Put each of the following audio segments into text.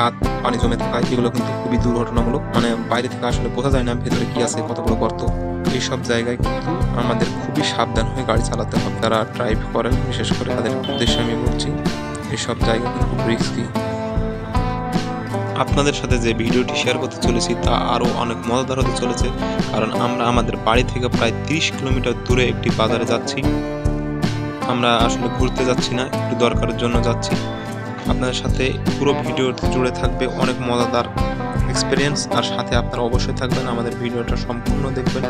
খাত পানি জমে থাকা এগুলো কিন্তু খুবই দুর্ঘটনামূলক। মানে বাইরে থেকে আসলে বোঝা যায় না ভেতরে কি আছে, কতগুলো গর্ত। এইসব জায়গায় কিন্তু আমাদের খুবই সাবধান হয়ে গাড়ি চালাতে হবে। যারা ড্রাইভ করেন বিশেষ করে তাদের উদ্দেশ্যে আমি বলছি, এইসব জায়গা কিন্তু খুব রিস্কি। আপনাদের সাথে যে ভিডিওটি শেয়ার করতে চলেছি তা আরও অনেক মজাদার হতে চলেছে, কারণ আমরা আমাদের বাড়ি থেকে প্রায় 30 কিলোমিটার দূরে একটি বাজারে যাচ্ছি। আমরা আসলে ঘুরতে যাচ্ছি না, একটু দরকারের জন্য যাচ্ছি। আপনাদের সাথে পুরো ভিডিওতে জুড়ে থাকবে অনেক মজাদার এক্সপিরিয়েন্স, আর সাথে আপনারা অবশ্যই থাকবেন, আমাদের ভিডিওটা সম্পূর্ণ দেখবেন।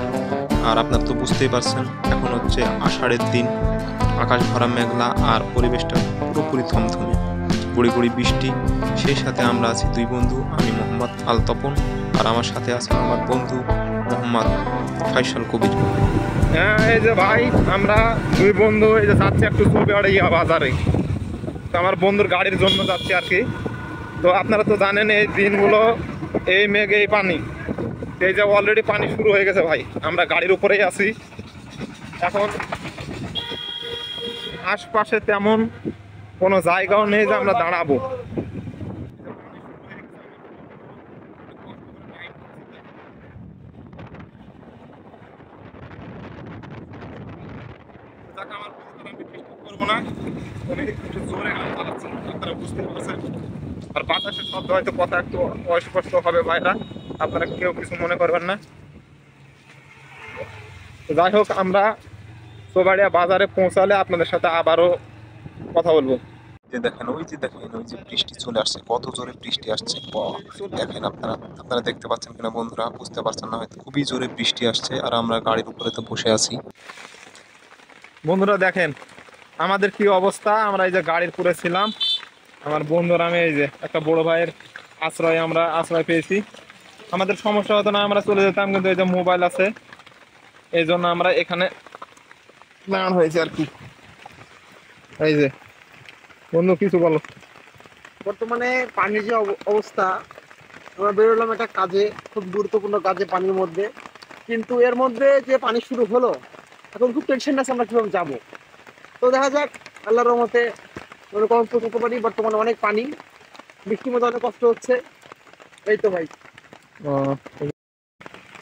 আর আপনারা তো বুঝতেই পারছেন এখন হচ্ছে আষাঢ়ের দিন, আকাশ ভরা মেঘলা আর পরিবেশটা পুরোপুরি থমথমে, গুড়ি গুড়ি বৃষ্টি। সেই সাথে আমরা আছি দুই বন্ধু, আমি মোহাম্মদ আল তপন আর আমার সাথে আছে আমার বন্ধু মোহাম্মদ ফাইসাল কবির। হ্যাঁ, এই যে ভাই আমরা দুই বন্ধু এই যে যাচ্ছি একটু চৌবাড়িয়া বাজারে। তো আমার বন্ধুর গাড়ির জন্য যাচ্ছি আর কি। তো আপনারা তো জানেন এই দিনগুলো এই মেঘ এই পানি, এই যে অলরেডি পানি শুরু হয়ে গেছে ভাই। আমরা গাড়ির উপরেই আছি এখন, আশপাশে তেমন কোনো জায়গাও নেই যে আমরা দাঁড়াবো। আর বাতাসের শব্দ হয়তো কথা একটু অস্পষ্ট হবে ভাইরা, আপনারা কেউ কিছু মনে করবেন না। যাই হোক, আমরা চৌবাড়িয়া বাজারে পৌঁছালে আপনাদের সাথে আবারও কথা বলবো। দেখেন ওই যে বৃষ্টি চলে আসছে, কত জোরে বৃষ্টি আসছে দেখেন। আপনারা দেখতে পাচ্ছেন কিনা বন্ধুরা, বুঝতে পারছেন না হয়তো, খুবই জোরে বৃষ্টি আসছে আর আমরা গাড়ির উপরে তো বসে আছি। বন্ধুরা দেখেন আমাদের কি অবস্থা, আমরা এই যে গাড়ির পুরে ছিলাম, আমার বন্ধুরা আমি এই যে একটা বড় ভাইয়ের আমরা আশ্রয় পেয়েছি। আমাদের সমস্যা হতো না, আমরা চলে যেতাম, কিন্তু এই যে মোবাইল আছে এই জন্য আমরা এখানে দাঁড় হয়েছে আর কি। এই যে বন্ধু কিছু বলো। বর্তমানে পানির যে অবস্থা, আমরা বেরোলাম একটা কাজে, খুব গুরুত্বপূর্ণ কাজে পানির মধ্যে, কিন্তু এর মধ্যে যে পানি শুরু হলো এখন খুব টেনশন আছে আমরা কিভাবে যাবো। তো দেখা যাক, আল্লাহর রহমতে মনে কম করতে পারি। বর্তমানে অনেক পানি, বৃষ্টির মধ্যে অনেক কষ্ট হচ্ছে। এই তো ভাই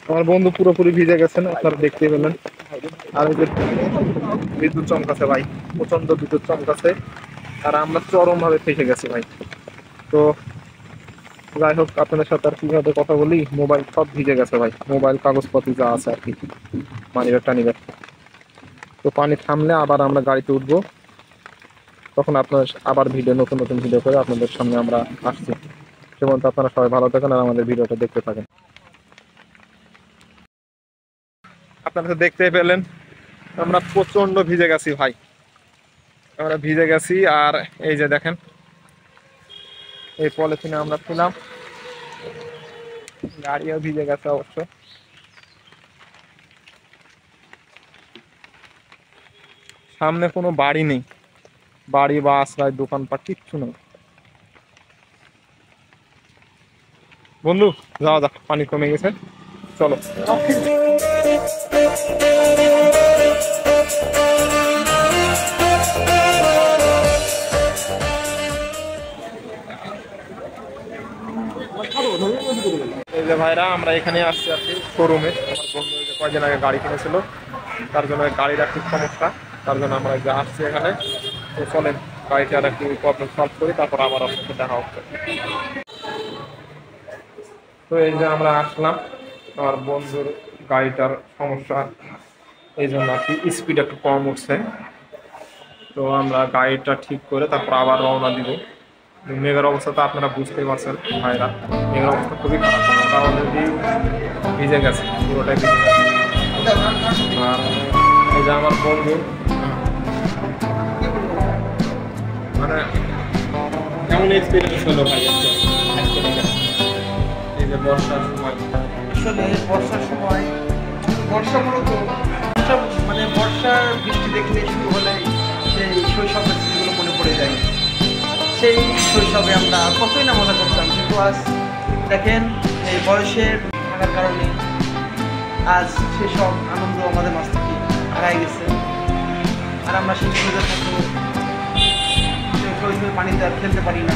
আমার বন্ধু পুরোপুরি ভিজে গেছেন, আপনারা দেখতে পেলেন। আর ওই যে বিদ্যুৎ চমকাছে ভাই, প্রচন্ড বিদ্যুৎ চমকাছে, আর আমরা চরম ভাবে ফেসে গেছি ভাই। তো যাই হোক, আপনাদের সাথে আর কিভাবে কথা বলি, মোবাইল সব ভিজে গেছে ভাই, মোবাইল কাগজপত্র যা আছে আর কি, মানিব্যাগ টানিব্যাগ। তো পানি থামলে আবার আমরা গাড়িতে উঠবো, তখন আপনার আবার নতুন নতুন ভিডিও করে আপনাদের সামনে আমরা আসছি। সে পর্যন্ত আপনারা সবাই ভালো থাকেন আর আমাদের ভিডিওটা দেখতে থাকেন। আপনারা তো দেখতে পেলেন আমরা প্রচন্ড ভিজে গেছি ভাই, আমরা ভিজে গেছি। আর এই যে দেখেন এই পলিথিনে আমরা ছিলাম, গাড়িও ভিজে গেছে অবশ্য। সামনে কোনো বাড়ি নেই, বাড়ি বা আশ্রয় দোকানপাট কিচ্ছু নেই। বন্ধু যাওয়া যাক, পানি কমে গেছে, চলো। এই যে ভাইরা আমরা এখানে আসছি আর কি শোরুমে। আমার বন্ধু কয়েকদিন আগে গাড়ি কিনেছিল, তার জন্য গাড়ির একটু সমস্যা, তার জন্য আমরা আসছি এখানে। তো চলেন গাড়িটার একটু প্রবলেম সলভ করি, তারপর আবার আপনাকে দেখা হচ্ছে। তো এই যে আমরা আসলাম, আমার বন্ধুর গাড়িটার সমস্যা, এই জন্য আর কি স্পিড একটু কম উঠছে। তো আমরা গাড়িটা ঠিক করে তারপর আবার রওনা দিব। মেঘের অবস্থা তো আপনারা বুঝতেই পারছেন ভাইরা, মেঘের অবস্থা খুবই খারাপ, কারণ অলরেডি ভিজে গেছে, পুরোটাই ভিজে গেছে। আর এই যে আমার বন্ধু, মানে কেমন এক্সপিরিয়েন্স হলো ভাই এই যে বর্ষার সময়? আসলে বর্ষার সময়, বর্ষা মূলত মানে বর্ষার বৃষ্টি দেখলে শুরু হলে সেই শৈশবের স্মৃতিগুলো মনে পড়ে যায়। সেই শৈশবে আমরা কতই না মজা করতাম, কিন্তু আজ দেখেন এই বয়সের থাকার কারণে আজ সেসব আনন্দ আমাদের মাঝ থেকে হারাই গেছে। আর আমরা সেই সুবিধা থাকলেও পানিতে আর খেলতে পারি না,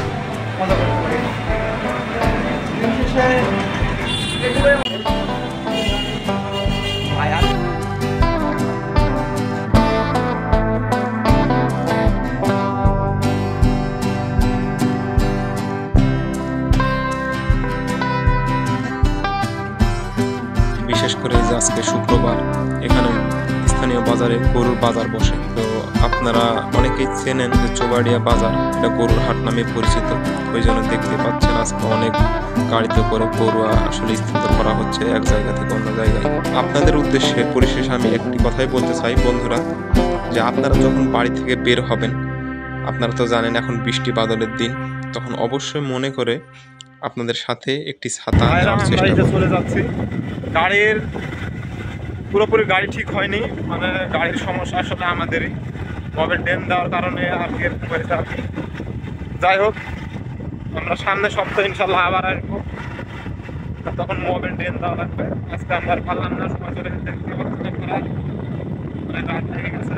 মজা করতে পারি। দিন শেষে এগুলোই ভাই আর বিশেষ করে যে আজকে শুক্রবার এখানে স্থানীয় বাজারে গরুর বাজার বসে। তো আপনারা অনেকেই চেনেন যে চৌবাড়িয়া বাজার, এটা গরুর হাট নামে পরিচিত। ওই জন্য দেখতে পাচ্ছেন আজকে অনেক গাড়িতে করে গরু আসলে স্থানান্তর করা হচ্ছে এক জায়গা থেকে অন্য জায়গায়। আপনাদের উদ্দেশ্যে পরিশেষে আমি একটি কথাই বলতে চাই বন্ধুরা, যে আপনারা যখন বাড়ি থেকে বের হবেন, আপনারা তো জানেন এখন বৃষ্টি বাদলের দিন, তখন অবশ্যই মনে করে আপনাদের সাথে একটি ছাতা নেওয়ার চেষ্টা করবেন। চলে যাচ্ছি, গাড়ির পুরোপুরি গাড়ি ঠিক হয়নি, মানে গাড়ির সমস্যা আসলে আমাদেরই, মবের ড্রেন দেওয়ার কারণে আর কি এরকম হয়েছে আর কি। যাই হোক, আমরা সামনে সপ্তাহে ইনশাল্লাহ আবার আসবো, তখন মবের ড্রেন দেওয়া লাগবে। আজকে আমরা আর পারলাম না, সময় চলে যেতে, রাত হয়ে গেছে।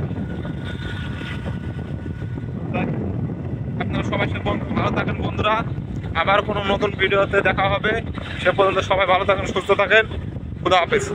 আপনারা সবাই ভালো থাকেন বন্ধুরা, আবার কোনো নতুন ভিডিওতে দেখা হবে। সে পর্যন্ত সবাই ভালো থাকেন, সুস্থ থাকেন। খুদা হাফেজ।